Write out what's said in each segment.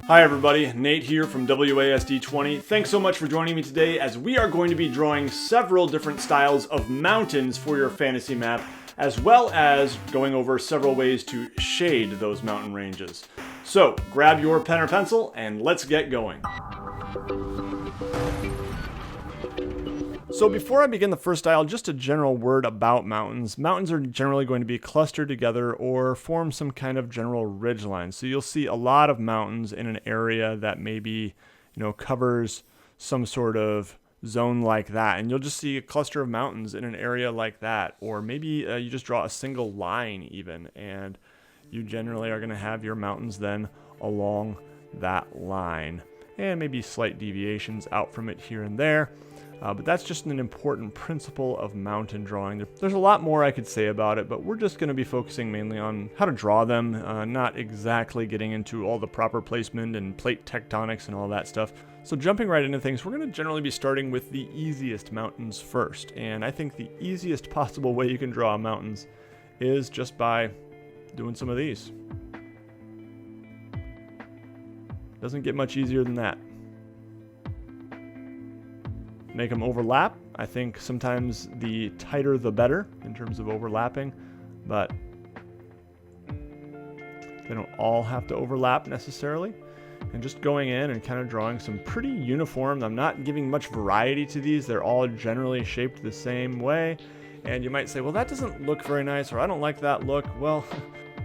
Hi everybody, Nate here from WASD20. Thanks so much for joining me today as we are going to be drawing several different styles of mountains for your fantasy map, as well as going over several ways to shade those mountain ranges. So grab your pen or pencil and let's get going. So before I begin the first style, just a general word about mountains. Mountains are generally going to be clustered together or form some kind of general ridge line. So you'll see a lot of mountains in an area that maybe, covers some sort of zone like that. And you'll just see a cluster of mountains in an area like that. Or maybe you just draw a single line even, and you generally are going to have your mountains then along that line. And maybe slight deviations out from it here and there. But that's just an important principle of mountain drawing. There's a lot more I could say about it, but we're just going to be focusing mainly on how to draw them, not exactly getting into all the proper placement and plate tectonics and all that stuff. So jumping right into things, we're going to generally be starting with the easiest mountains first. And I think the easiest possible way you can draw mountains is just by doing some of these. Doesn't get much easier than that. Make them overlap. I think sometimes the tighter the better in terms of overlapping, but they don't all have to overlap necessarily. And just going in and kind of drawing some pretty uniform. I'm not giving much variety to these. They're all generally shaped the same way. And you might say, well, that doesn't look very nice, or I don't like that look. Well,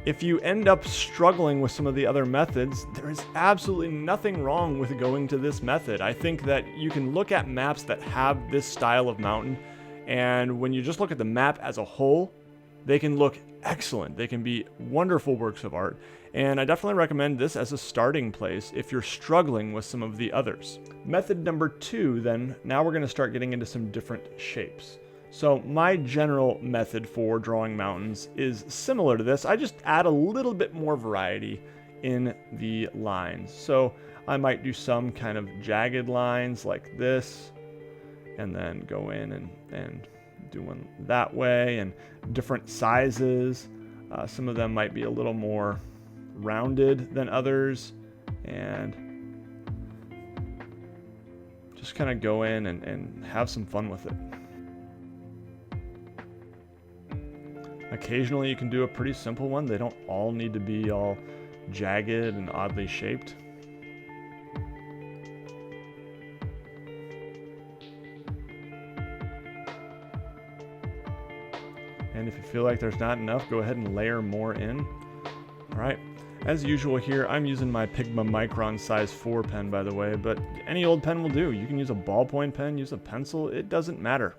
if you end up struggling with some of the other methods, there is absolutely nothing wrong with going to this method. I think that you can look at maps that have this style of mountain, and when you just look at the map as a whole, they can look excellent. They can be wonderful works of art, and I definitely recommend this as a starting place if you're struggling with some of the others. Method number 2, then, now we're going to start getting into some different shapes. So my general method for drawing mountains is similar to this. I just add a little bit more variety in the lines. So I might do some kind of jagged lines like this, and then go in and do one that way, and different sizes. Some of them might be a little more rounded than others, and just kind of go in and have some fun with it. Occasionally you can do a pretty simple one. They don't all need to be all jagged and oddly shaped. And if you feel like there's not enough, go ahead and layer more in. All right. As usual here, I'm using my Pigma Micron size 4 pen, by the way, but any old pen will do. You can use a ballpoint pen, use a pencil, it doesn't matter.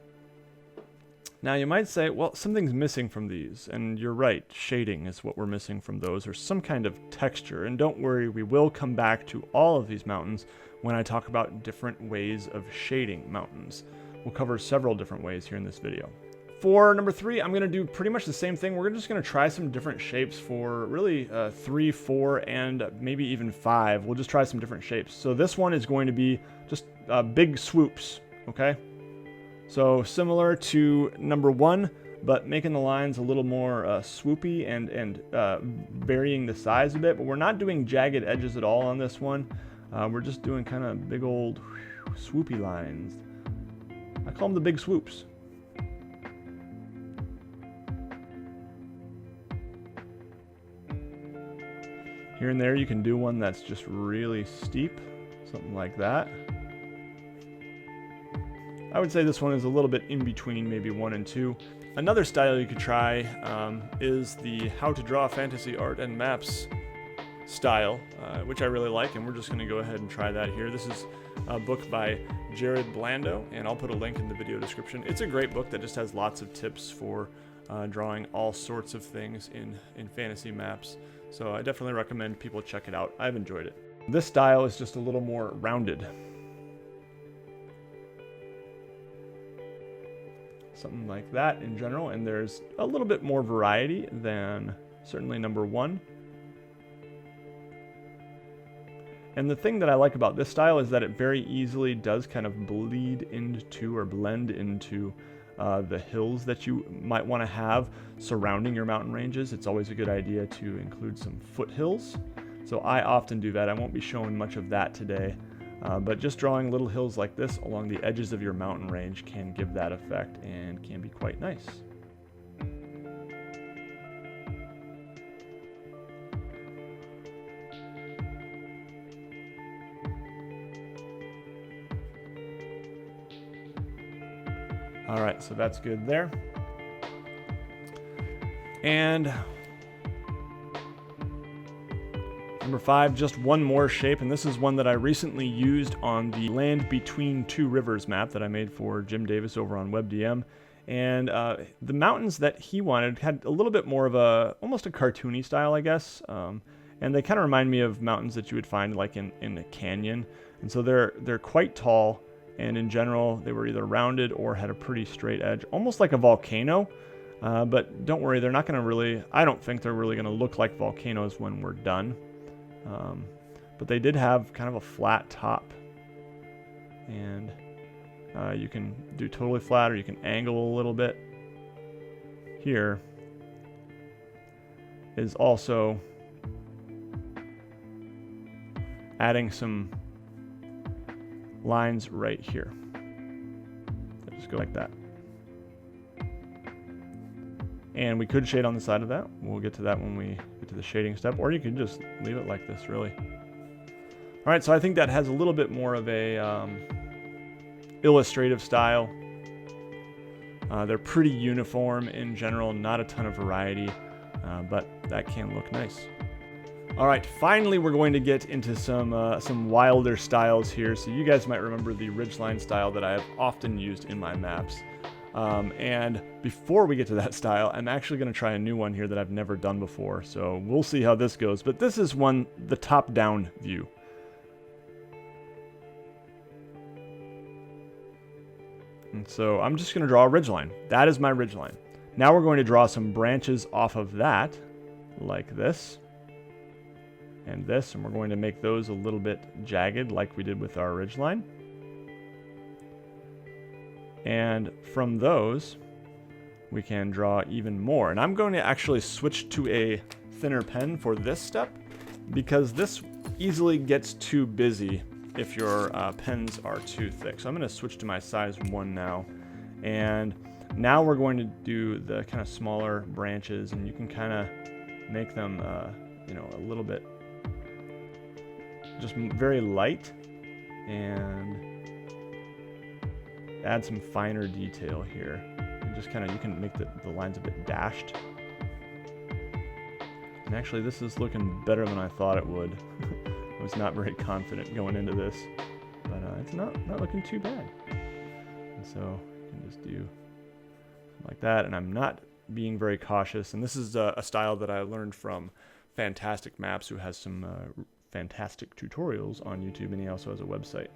Now you might say, well, something's missing from these, and you're right, shading is what we're missing from those, or some kind of texture. And don't worry, we will come back to all of these mountains when I talk about different ways of shading mountains. We'll cover several different ways here in this video. For number 3, I'm going to do pretty much the same thing. We're just going to try some different shapes for really 3, 4, and maybe even 5. We'll just try some different shapes. So this one is going to be just big swoops, okay? So similar to number 1, but making the lines a little more swoopy and varying the size a bit. But we're not doing jagged edges at all on this one. We're just doing kind of big old swoopy lines. I call them the big swoops. Here and there you can do one that's just really steep, something like that. I would say this one is a little bit in between maybe 1 and 2. Another style you could try is the How to Draw Fantasy Art and Maps style, which I really like, and we're just going to go ahead and try that here. This is a book by Jared Blando, and I'll put a link in the video description. It's a great book that just has lots of tips for drawing all sorts of things in fantasy maps. So I definitely recommend people check it out. I've enjoyed it. This style is just a little more rounded. Something like that in general, and there's a little bit more variety than certainly number 1. And the thing that I like about this style is that it very easily does kind of bleed into or blend into the hills that you might want to have surrounding your mountain ranges. It's always a good idea to include some foothills. So I often do that. I won't be showing much of that today, but just drawing little hills like this along the edges of your mountain range can give that effect and can be quite nice. All right, so that's good there. And number 5, just one more shape, and this is one that I recently used on the Land Between Two Rivers map that I made for Jim Davis over on WebDM. And the mountains that he wanted had a little bit more of almost a cartoony style, I guess. And they kind of remind me of mountains that you would find like in a canyon. And so they're quite tall, and in general, they were either rounded or had a pretty straight edge, almost like a volcano. But don't worry, they're not going to really, I don't think they're really going to look like volcanoes when we're done. But they did have kind of a flat top, and you can do totally flat or you can angle a little bit. Here is also adding some lines right here. So just go like that. And we could shade on the side of that. We'll get to that when we get to the shading step, or you could just leave it like this, really. All right, so I think that has a little bit more of a illustrative style. They're pretty uniform in general, not a ton of variety, but that can look nice. All right, finally we're going to get into some wilder styles here. So you guys might remember the Ridgeline style that I have often used in my maps. And before we get to that style, I'm actually going to try a new one here that I've never done before. So we'll see how this goes. But this is the top-down view. And so I'm just going to draw a ridgeline. That is my ridgeline. Now we're going to draw some branches off of that, like this. And this, and we're going to make those a little bit jagged like we did with our ridgeline. And from those, we can draw even more. And I'm going to actually switch to a thinner pen for this step, because this easily gets too busy if your pens are too thick. So I'm going to switch to my size 1 now. And now we're going to do the kind of smaller branches, and you can kind of make them, a little bit just very light, and add some finer detail here. And just kind of, you can make the lines a bit dashed. And actually, this is looking better than I thought it would. I was not very confident going into this, but it's not looking too bad. And so you can just do like that, and I'm not being very cautious. And this is a style that I learned from Fantastic Maps, who has some fantastic tutorials on YouTube, and he also has a website.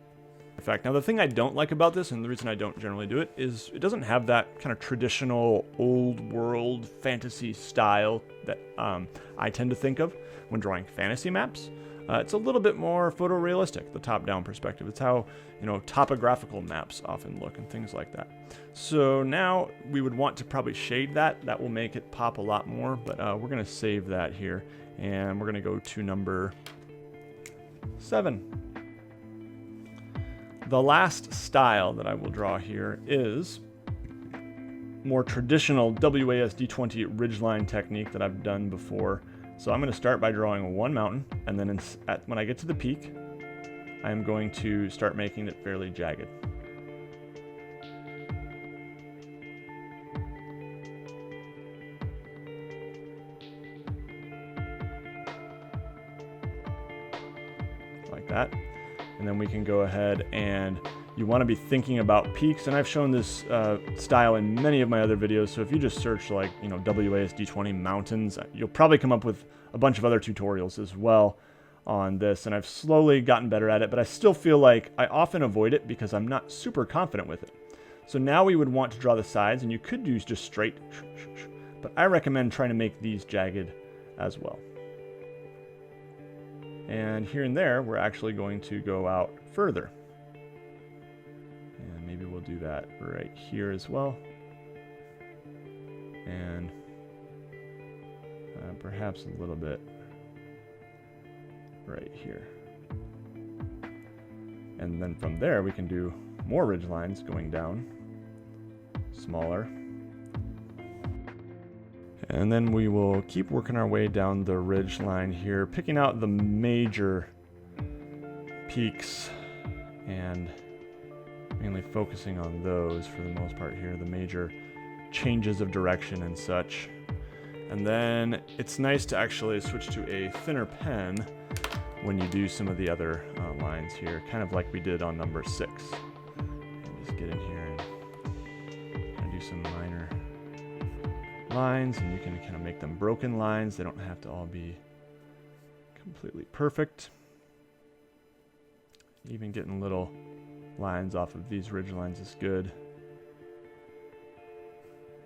In fact, now the thing I don't like about this, and the reason I don't generally do it, is it doesn't have that kind of traditional old world fantasy style that I tend to think of when drawing fantasy maps. It's a little bit more photorealistic, the top-down perspective. It's how, topographical maps often look and things like that. So now we would want to probably shade that. That will make it pop a lot more, but we're going to save that here, and we're going to go to number 7. The last style that I will draw here is more traditional WASD20 ridgeline technique that I've done before. So I'm going to start by drawing one mountain, and then when I get to the peak, I am going to start making it fairly jagged. Like that. And then we can go ahead, and you want to be thinking about peaks. And I've shown this style in many of my other videos. So if you just search like, WASD20 mountains, you'll probably come up with a bunch of other tutorials as well on this. And I've slowly gotten better at it, but I still feel like I often avoid it because I'm not super confident with it. So now we would want to draw the sides, and you could use just straight, but I recommend trying to make these jagged as well. And here and there, we're actually going to go out further. And maybe we'll do that right here as well. And perhaps a little bit right here. And then from there, we can do more ridge lines going down, smaller. And then we will keep working our way down the ridge line here, picking out the major peaks and mainly focusing on those for the most part here, the major changes of direction and such. And then it's nice to actually switch to a thinner pen when you do some of the other lines here, kind of like we did on number 6. And just get in here and do some minor lines, and you can kind of make them broken lines. They don't have to all be completely perfect. Even getting little lines off of these ridge lines is good.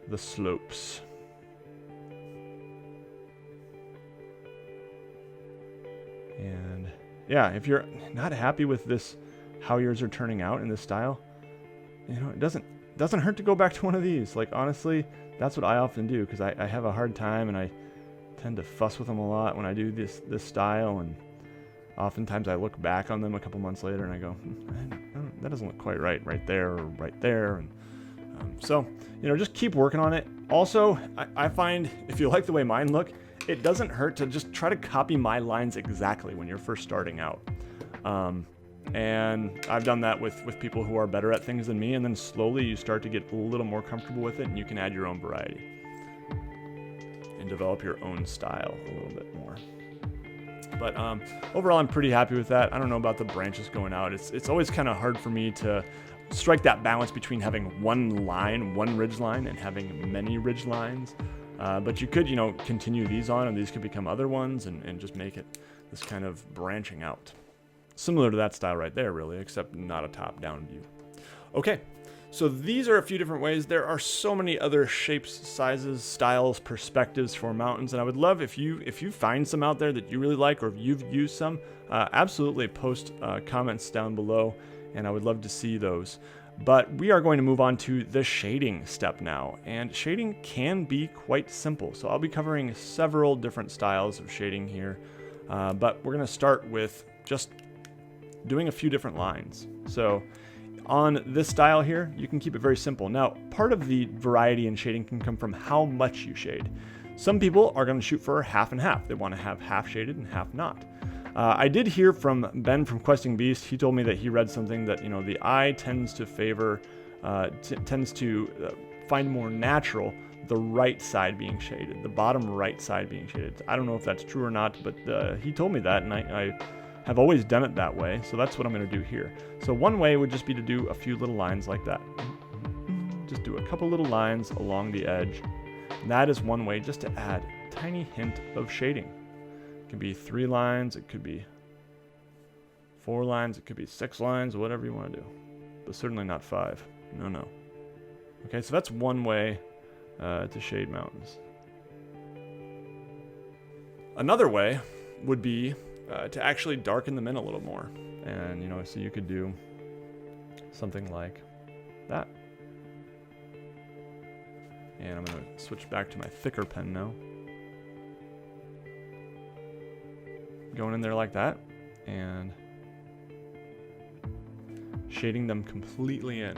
The slopes. And yeah, if you're not happy with this, how yours are turning out in this style, you know, it doesn't hurt to go back to one of these. Like, honestly, that's what I often do, because I have a hard time and I tend to fuss with them a lot when I do this style, and oftentimes I look back on them a couple months later and I go, that doesn't look quite right there or right there. And so, you know, just keep working on it. Also, I find if you like the way mine look, it doesn't hurt to just try to copy my lines exactly when you're first starting out. And I've done that with people who are better at things than me, and then slowly you start to get a little more comfortable with it, and you can add your own variety and develop your own style a little bit more. But overall, I'm pretty happy with that. I don't know about the branches going out. It's always kind of hard for me to strike that balance between having one line, one ridge line, and having many ridge lines. But you could, you know, continue these on, and these could become other ones, and just make it this kind of branching out. Similar to that style right there, really, except not a top-down view. Okay, so these are a few different ways. There are so many other shapes, sizes, styles, perspectives for mountains, and I would love if you find some out there that you really like, or if you've used some, absolutely post comments down below, and I would love to see those. But we are going to move on to the shading step now, and shading can be quite simple. So I'll be covering several different styles of shading here, but we're going to start with just doing a few different lines. So on this style here, you can keep it very simple. Now, part of the variety in shading can come from how much you shade. Some people are going to shoot for half and half. They want to have half shaded and half not. I did hear from Ben from Questing Beast. He told me that he read something that, you know, the eye tends to favor, find more natural the right side being shaded, the bottom right side being shaded. I don't know if that's true or not, but he told me that, and I have always done it that way. So that's what I'm going to do here. So one way would just be to do a few little lines like that. Just do a couple little lines along the edge. And that is one way just to add a tiny hint of shading. It can be 3 lines, it could be 4 lines, it could be 6 lines, whatever you want to do. But certainly not 5. No. Okay, so that's one way to shade mountains. Another way would be to actually darken them in a little more. And, you know, so you could do something like that. And I'm going to switch back to my thicker pen now. Going in there like that, and shading them completely in.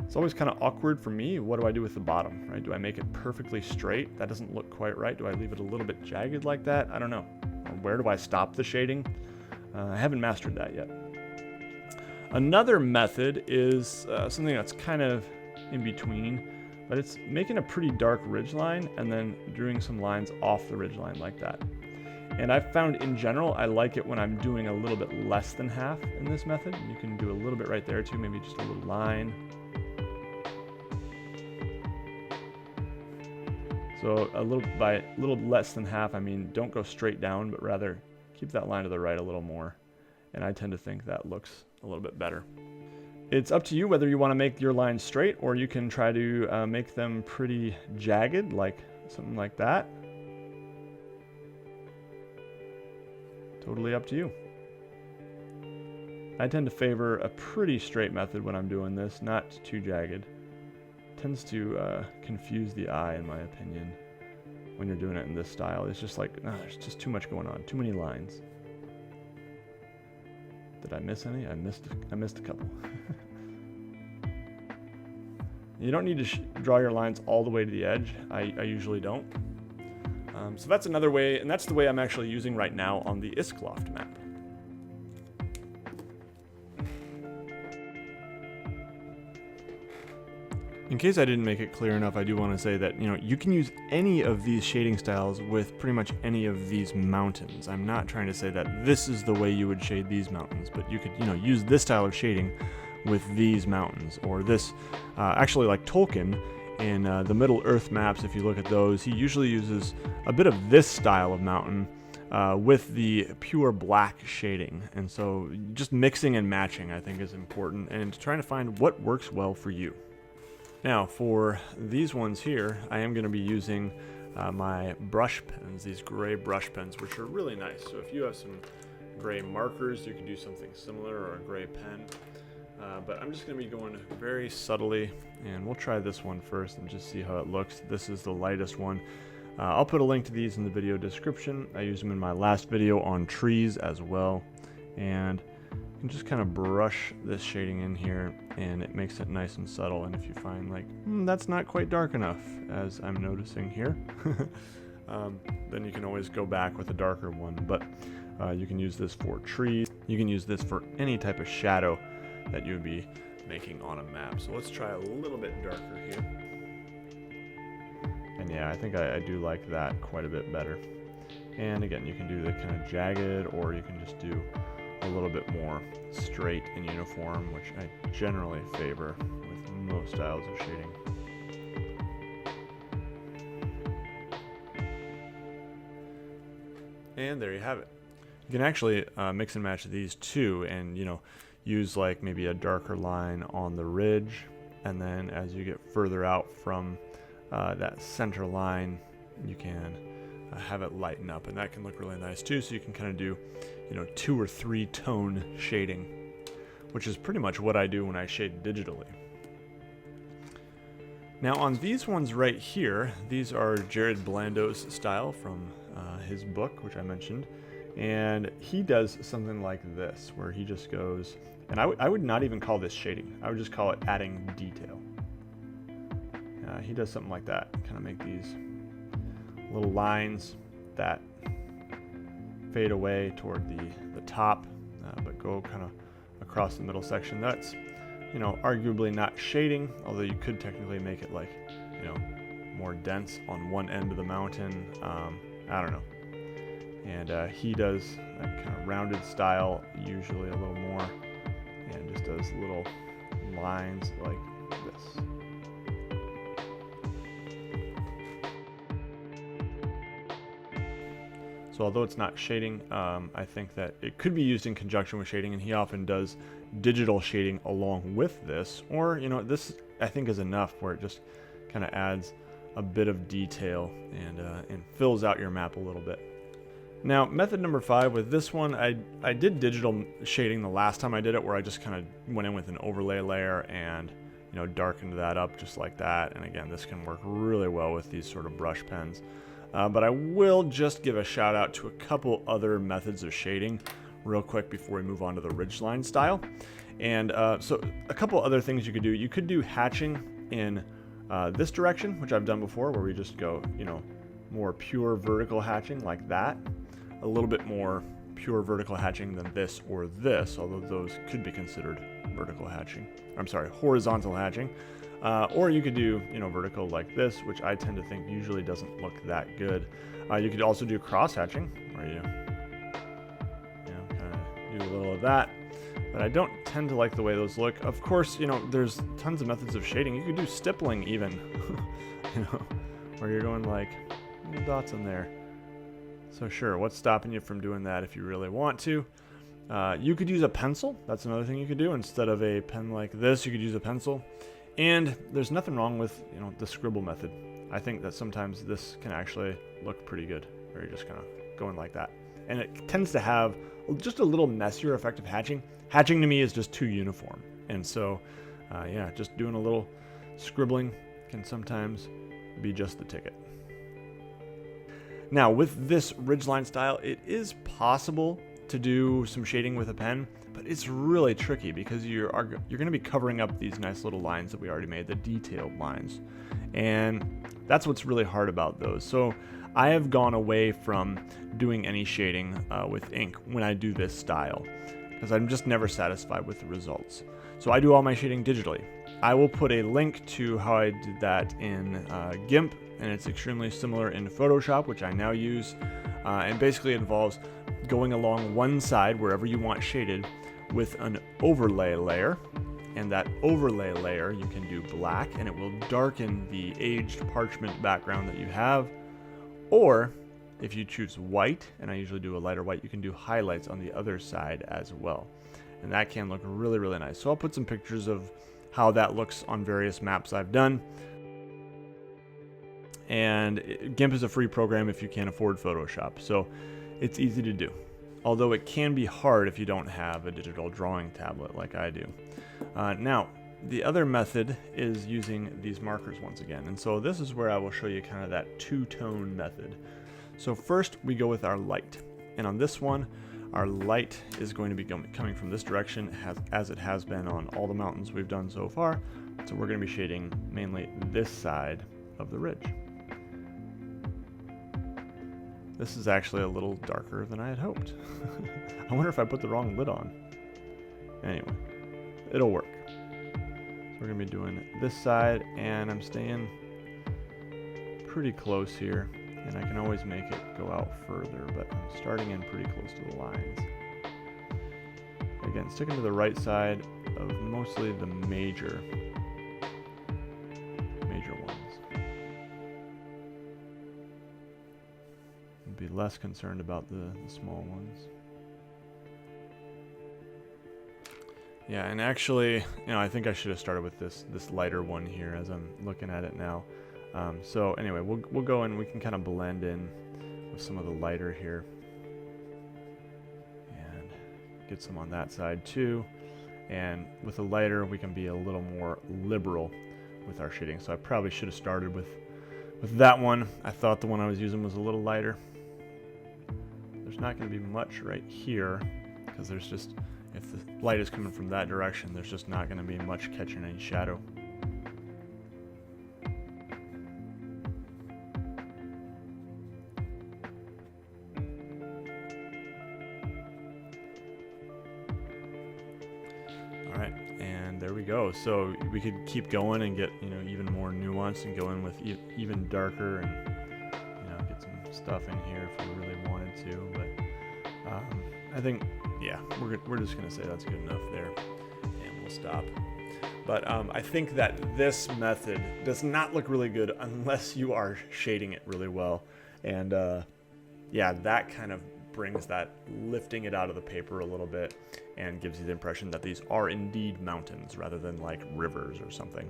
It's always kind of awkward for me. What do I do with the bottom, right? Do I make it perfectly straight? That doesn't look quite right. Do I leave it a little bit jagged like that? I don't know. Or where do I stop the shading? I haven't mastered that yet. Another method is something that's kind of in between, but it's making a pretty dark ridgeline and then doing some lines off the ridgeline like that. And I've found in general, I like it when I'm doing a little bit less than half in this method. You can do a little bit right there too, maybe just a little line. So by a little less than half, I mean, don't go straight down, but rather keep that line to the right a little more. And I tend to think that looks a little bit better. It's up to you whether you want to make your lines straight, or you can try to make them pretty jagged, like something like that. Totally up to you. I tend to favor a pretty straight method when I'm doing this, not too jagged. It tends to confuse the eye, in my opinion. when you're doing it in this style. It's just like, there's just too much going on, too many lines. Did I miss any? I missed a couple. You don't need to draw your lines all the way to the edge. I usually don't. So that's another way, and that's the way I'm actually using right now on the Iskloft map. In case I didn't make it clear enough, I do want to say that, you can use any of these shading styles with pretty much any of these mountains. I'm not trying to say that this is the way you would shade these mountains, but you could, use this style of shading with these mountains, or this, actually like Tolkien in the Middle Earth maps, if you look at those, he usually uses a bit of this style of mountain with the pure black shading. And so just mixing and matching, I think, is important, and trying to find what works well for you. Now, for these ones here, I am going to be using my brush pens, these gray brush pens, which are really nice. So if you have some gray markers, you can do something similar, or a gray pen. But I'm just going to be going very subtly, and we'll try this one first and just see how it looks. This is the lightest one. I'll put a link to these in the video description. I used them in my last video on trees as well. And you can just kind of brush this shading in here, and it makes it nice and subtle. And if you find like, that's not quite dark enough, as I'm noticing here, then you can always go back with a darker one. But you can use this for trees. You can use this for any type of shadow that you would be making on a map. So let's try a little bit darker here. And yeah, I think I do like that quite a bit better. And again, you can do the kind of jagged, or you can just do a little bit more straight and uniform, which I generally favor with most styles of shading. And there you have it. You can actually mix and match these two, and use like maybe a darker line on the ridge, and then as you get further out from that center line, you can have it lighten up, and that can look really nice too. So you can kind of do 2 or 3 tone shading, which is pretty much what I do when I shade digitally. Now on these ones right here, these are Jared Blando's style from his book, which I mentioned, and he does something like this, where he just goes, and I would not even call this shading, I would just call it adding detail. He does something like that, kind of make these little lines that fade away toward the top, but go kind of across the middle section. That's, arguably not shading, although you could technically make it like, more dense on one end of the mountain. I don't know. And he does that kind of rounded style, usually a little more, and just does little lines like this. So although it's not shading, I think that it could be used in conjunction with shading, and he often does digital shading along with this. Or, this I think is enough, where it just kind of adds a bit of detail and fills out your map a little bit. Now, method number 5 with this one, I did digital shading the last time I did it, where I just kind of went in with an overlay layer and darkened that up just like that. And again, this can work really well with these sort of brush pens. But I will just give a shout out to a couple other methods of shading real quick before we move on to the Ridgeline style. And so a couple other things you could do. You could do hatching in this direction, which I've done before, where we just go, more pure vertical hatching like that. A little bit more pure vertical hatching than this or this, although those could be considered vertical hatching. I'm sorry, horizontal hatching. Or you could do, vertical like this, which I tend to think usually doesn't look that good. You could also do cross hatching, where you kind of do a little of that. But I don't tend to like the way those look. Of course, there's tons of methods of shading. You could do stippling even, where you're going like little dots in there. So sure, what's stopping you from doing that if you really want to? You could use a pencil. That's another thing you could do. Instead of a pen like this, you could use a pencil. And there's nothing wrong with, the scribble method. I think that sometimes this can actually look pretty good, where you're just kind of going like that. And it tends to have just a little messier effect of hatching. Hatching to me is just too uniform. And so, just doing a little scribbling can sometimes be just the ticket. Now with this Ridgeline style, it is possible to do some shading with a pen, but it's really tricky because you're going to be covering up these nice little lines that we already made, the detailed lines. And that's what's really hard about those. So I have gone away from doing any shading with ink when I do this style, because I'm just never satisfied with the results. So I do all my shading digitally. I will put a link to how I did that in GIMP, and it's extremely similar in Photoshop, which I now use, and basically involves going along one side wherever you want shaded with an overlay layer, and that overlay layer you can do black and it will darken the aged parchment background that you have, or if you choose white, and I usually do a lighter white, you can do highlights on the other side as well, and that can look really, really nice. So I'll put some pictures of how that looks on various maps I've done. And GIMP is a free program if you can't afford Photoshop, so it's easy to do. Although it can be hard if you don't have a digital drawing tablet like I do. Now, the other method is using these markers once again. And so this is where I will show you kind of that two-tone method. So first we go with our light. And on this one, our light is going to be coming from this direction as it has been on all the mountains we've done so far. So we're going to be shading mainly this side of the ridge. This is actually a little darker than I had hoped. I wonder if I put the wrong lid on. Anyway, it'll work. So we're gonna be doing this side, and I'm staying pretty close here, and I can always make it go out further, but I'm starting in pretty close to the lines. Again, sticking to the right side of mostly the major ones. Be less concerned about the small ones. Yeah, and actually, I think I should have started with this lighter one here as I'm looking at it now. So anyway, we'll go and we can kind of blend in with some of the lighter here and get some on that side too. And with the lighter, we can be a little more liberal with our shading. So I probably should have started with that one. I thought the one I was using was a little lighter. There's not going to be much right here because there's just, if the light is coming from that direction, there's just not going to be much catching any shadow. Alright, and there we go. So we could keep going and get, even more nuance and go in with even darker and, get some stuff in here if we really wanted to. But I think, yeah, we're just going to say that's good enough there, and we'll stop. But I think that this method does not look really good unless you are shading it really well. And yeah, that kind of brings that, lifting it out of the paper a little bit and gives you the impression that these are indeed mountains rather than like rivers or something.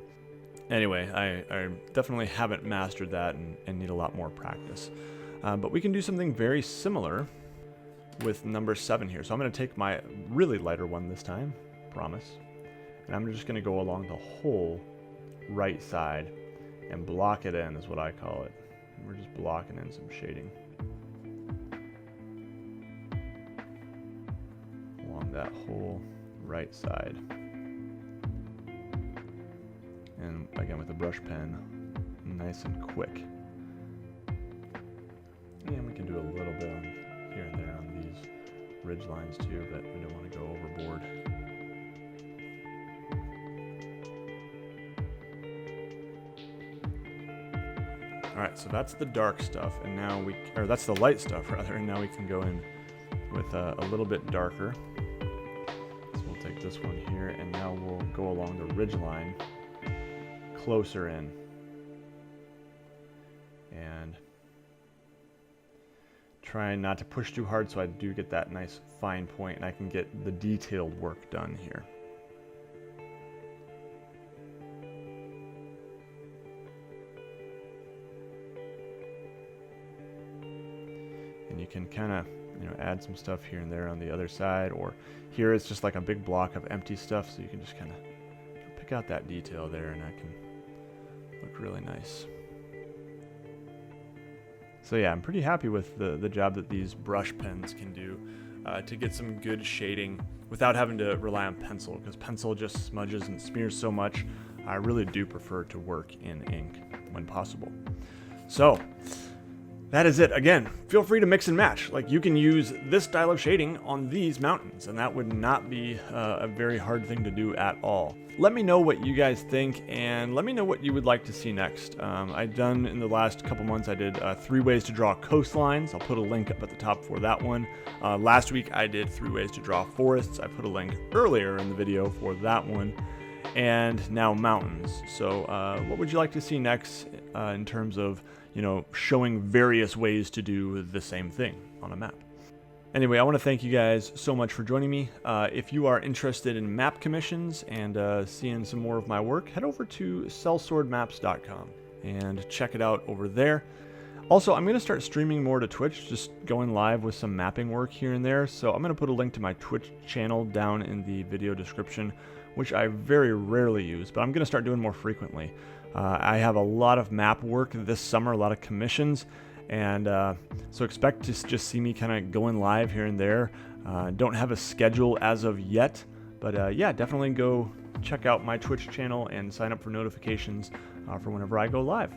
Anyway, I definitely haven't mastered that and need a lot more practice. But we can do something very similar with number 7 here. So I'm going to take my really lighter one this time, promise. And I'm just going to go along the whole right side and block it in is what I call it. And we're just blocking in some shading along that whole right side. And again with the brush pen, nice and quick. And we can do a little bit on here and there on these ridge lines too, but we don't want to go overboard. Alright, so that's the dark stuff, and now that's the light stuff rather, and now we can go in with a little bit darker. So we'll take this one here, and now we'll go along the ridge line closer in. And trying not to push too hard so I do get that nice fine point and I can get the detailed work done here. And you can kind of add some stuff here and there on the other side, or here it's just like a big block of empty stuff, so you can just kind of pick out that detail there and that can look really nice. So yeah, I'm pretty happy with the job that these brush pens can do to get some good shading without having to rely on pencil, because pencil just smudges and smears so much. I really do prefer to work in ink when possible. So that is it. Again, feel free to mix and match. Like, you can use this style of shading on these mountains, and that would not be a very hard thing to do at all. Let me know what you guys think, and let me know what you would like to see next. I've done in the last couple months, I did 3 ways to draw coastlines. I'll put a link up at the top for that one. Last week I did 3 ways to draw forests. I put a link earlier in the video for that one. And now mountains. So what would you like to see next in terms of, showing various ways to do the same thing on a map? Anyway, I want to thank you guys so much for joining me. If you are interested in map commissions and seeing some more of my work, head over to sellswordmaps.com and check it out over there. Also, I'm going to start streaming more to Twitch, just going live with some mapping work here and there. So I'm going to put a link to my Twitch channel down in the video description, which I very rarely use, but I'm going to start doing more frequently. I have a lot of map work this summer, a lot of commissions, and so expect to just see me kind of going live here and there. Don't have a schedule as of yet, but yeah, definitely go check out my Twitch channel and sign up for notifications for whenever I go live.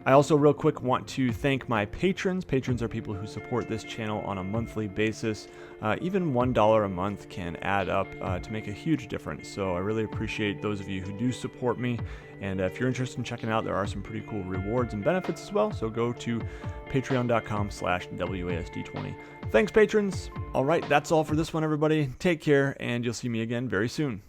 I also real quick want to thank my patrons. Patrons are people who support this channel on a monthly basis. Even $1 a month can add up to make a huge difference. So I really appreciate those of you who do support me. And if you're interested in checking out, there are some pretty cool rewards and benefits as well. So go to patreon.com/WASD20. Thanks, patrons. All right, that's all for this one, everybody. Take care, and you'll see me again very soon.